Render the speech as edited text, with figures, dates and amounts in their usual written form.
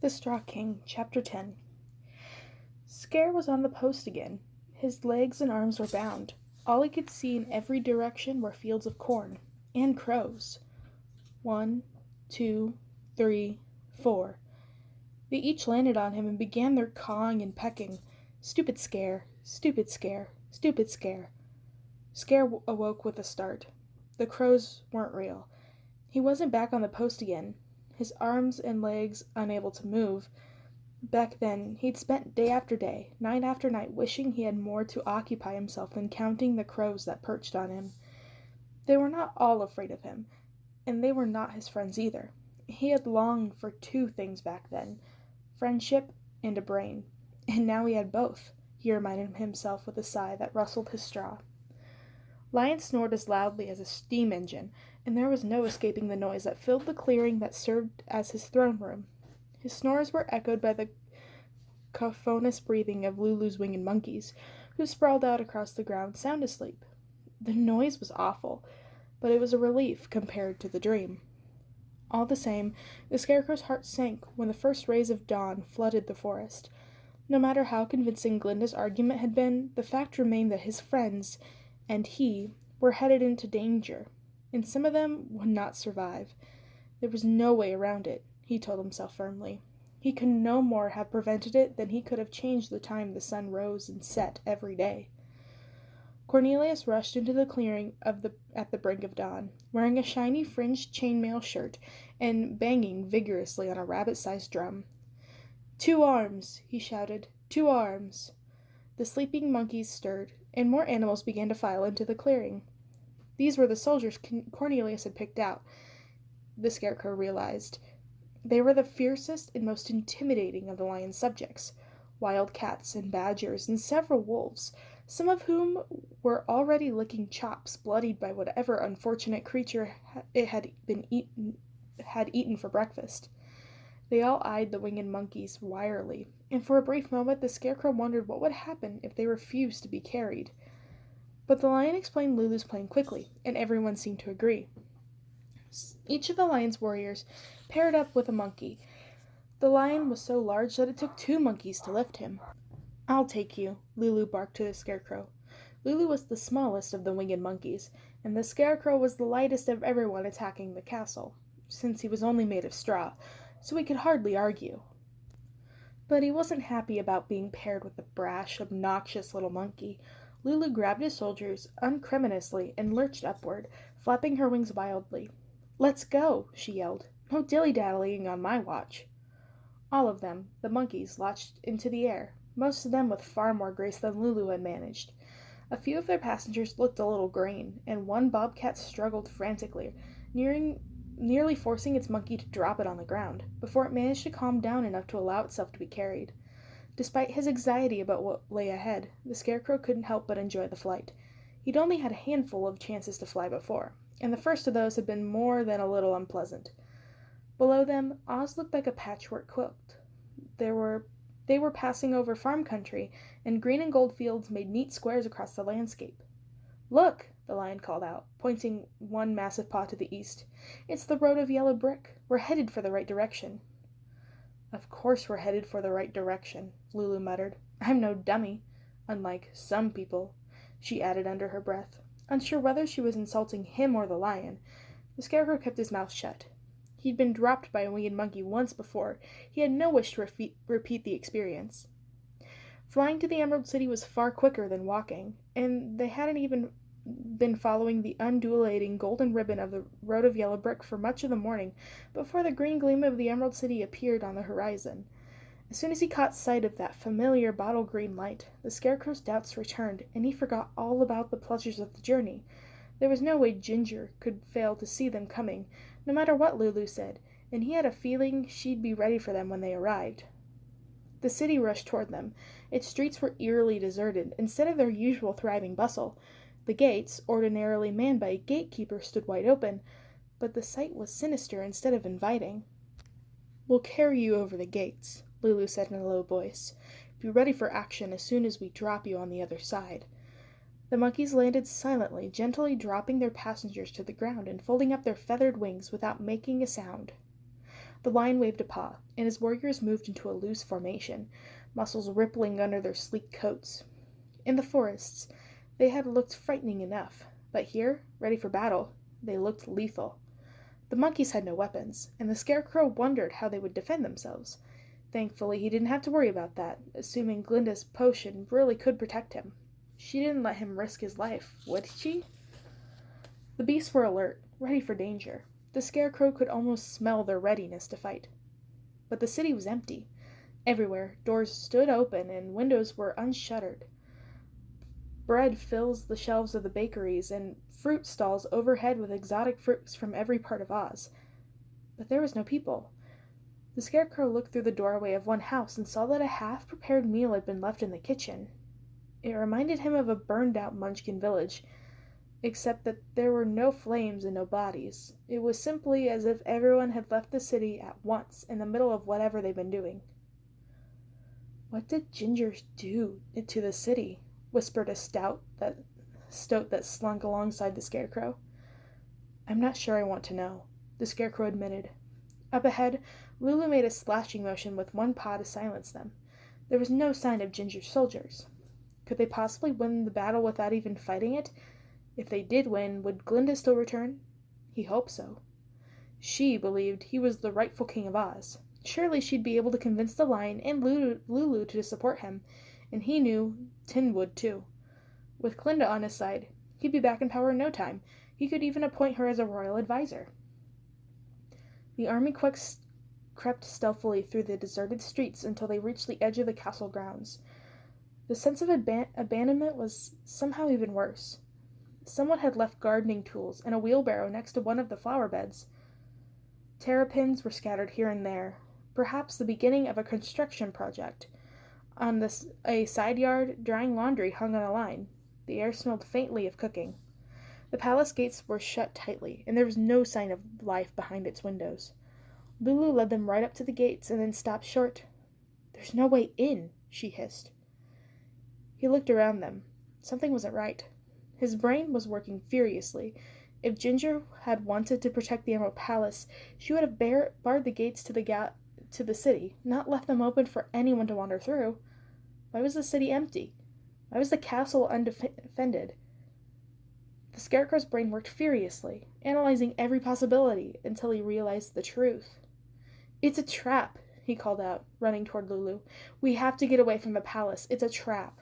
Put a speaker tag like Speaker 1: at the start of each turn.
Speaker 1: The Straw King, Chapter 10. Scare was on the post again. His legs and arms were bound. All he could see in every direction were fields of corn. And crows. 1, 2, 3, 4. They each landed on him and began their cawing and pecking. Stupid Scare, stupid Scare, stupid Scare. Scare awoke with a start. The crows weren't real. He wasn't back on the post again, his arms and legs unable to move. Back then, he'd spent day after day, night after night, wishing he had more to occupy himself than counting the crows that perched on him. They were not all afraid of him, and they were not his friends either. He had longed for two things back then, friendship and a brain, and now he had both, he reminded himself with a sigh that rustled his straw. Lion snored as loudly as a steam engine, and there was no escaping the noise that filled the clearing that served as his throne room. His snores were echoed by the cacophonous breathing of Lulu's winged monkeys, who sprawled out across the ground sound asleep. The noise was awful, but it was a relief compared to the dream. All the same, the Scarecrow's heart sank when the first rays of dawn flooded the forest. No matter how convincing Glinda's argument had been, the fact remained that his friends and he were headed into danger, and some of them would not survive. There was no way around it, he told himself firmly. He could no more have prevented it than he could have changed the time the sun rose and set every day. Cornelius rushed into the clearing at the brink of dawn, wearing a shiny fringed chainmail shirt and banging vigorously on a rabbit-sized drum. 2 arms, he shouted. 2 arms. The sleeping monkeys stirred, and more animals began to file into the clearing. These were the soldiers Cornelius had picked out, the Scarecrow realized. They were the fiercest and most intimidating of the lion's subjects, wild cats and badgers and several wolves, some of whom were already licking chops bloodied by whatever unfortunate creature it had eaten for breakfast. They all eyed the winged monkeys wirily, and for a brief moment the Scarecrow wondered what would happen if they refused to be carried. But the lion explained Lulu's plan quickly, and everyone seemed to agree. Each of the lion's warriors paired up with a monkey. The lion was so large that it took 2 monkeys to lift him. "I'll take you," Lulu barked to the Scarecrow. Lulu was the smallest of the winged monkeys, and the Scarecrow was the lightest of everyone attacking the castle, since he was only made of straw, so he could hardly argue. But he wasn't happy about being paired with the brash, obnoxious little monkey. Lulu grabbed his soldiers unceremoniously and lurched upward, flapping her wings wildly. "Let's go!" she yelled. "No dilly-dallying on my watch." All of them, the monkeys, launched into the air, most of them with far more grace than Lulu had managed. A few of their passengers looked a little green, and one bobcat struggled frantically, nearly forcing its monkey to drop it on the ground, before it managed to calm down enough to allow itself to be carried. Despite his anxiety about what lay ahead, the Scarecrow couldn't help but enjoy the flight. He'd only had a handful of chances to fly before, and the first of those had been more than a little unpleasant. Below them, Oz looked like a patchwork quilt. They were passing over farm country, and green and gold fields made neat squares across the landscape. "Look!" the lion called out, pointing one massive paw to the east. "It's the road of yellow brick. We're headed for the right direction." "Of course we're headed for the right direction," Lulu muttered. "I'm no dummy, unlike some people," she added under her breath. Unsure whether she was insulting him or the lion, the Scarecrow kept his mouth shut. He'd been dropped by a winged monkey once before. He had no wish to repeat the experience. Flying to the Emerald City was far quicker than walking, and they hadn't even been following the undulating golden ribbon of the road of yellow brick for much of the morning before the green gleam of the Emerald City appeared on the horizon. As soon as he caught sight of that familiar bottle green light, the Scarecrow's doubts returned, and he forgot all about the pleasures of the journey. There was no way Ginger could fail to see them coming, no matter what Lulu said, and he had a feeling she'd be ready for them when they arrived. The city rushed toward them. Its streets were eerily deserted, instead of their usual thriving bustle. The gates, ordinarily manned by a gatekeeper, stood wide open, but the sight was sinister instead of inviting. "We'll carry you over the gates," Lulu said in a low voice. "Be ready for action as soon as we drop you on the other side." The monkeys landed silently, gently dropping their passengers to the ground and folding up their feathered wings without making a sound. The lion waved a paw, and his warriors moved into a loose formation, muscles rippling under their sleek coats. In the forests, they had looked frightening enough, but here, ready for battle, they looked lethal. The monkeys had no weapons, and the Scarecrow wondered how they would defend themselves. Thankfully, he didn't have to worry about that, assuming Glinda's potion really could protect him. She didn't let him risk his life, would she? The beasts were alert, ready for danger. The Scarecrow could almost smell their readiness to fight. But the city was empty. Everywhere, doors stood open and windows were unshuttered. Bread fills the shelves of the bakeries, and fruit stalls overhead with exotic fruits from every part of Oz. But there was no people. The Scarecrow looked through the doorway of one house and saw that a half-prepared meal had been left in the kitchen. It reminded him of a burned-out Munchkin village, except that there were no flames and no bodies. It was simply as if everyone had left the city at once in the middle of whatever they'd been doing. "What did Ginger do to the city?" whispered a stoat that slunk alongside the Scarecrow. "I'm not sure I want to know," the Scarecrow admitted. Up ahead, Lulu made a slashing motion with one paw to silence them. There was no sign of Ginger's soldiers. Could they possibly win the battle without even fighting it? If they did win, would Glinda still return? He hoped so. She believed he was the rightful king of Oz. Surely she'd be able to convince the lion and Lulu to support him, and he knew Tin would too. With Glinda on his side, he'd be back in power in no time. He could even appoint her as a royal advisor. The army crept stealthily through the deserted streets until they reached the edge of the castle grounds. The sense of abandonment was somehow even worse. Someone had left gardening tools and a wheelbarrow next to one of the flower beds. Terrapins were scattered here and there, perhaps the beginning of a construction project. On a side yard, drying laundry hung on a line. The air smelled faintly of cooking. The palace gates were shut tightly, and there was no sign of life behind its windows. Lulu led them right up to the gates and then stopped short. "There's no way in," she hissed. He looked around them. Something wasn't right. His brain was working furiously. If Ginger had wanted to protect the Emerald Palace, she would have barred the gates to the city, not left them open for anyone to wander through. Why was the city empty? Why was the castle undefended? The Scarecrow's brain worked furiously, analyzing every possibility until he realized the truth. "It's a trap," he called out, running toward Lulu. "We have to get away from the palace. It's a trap."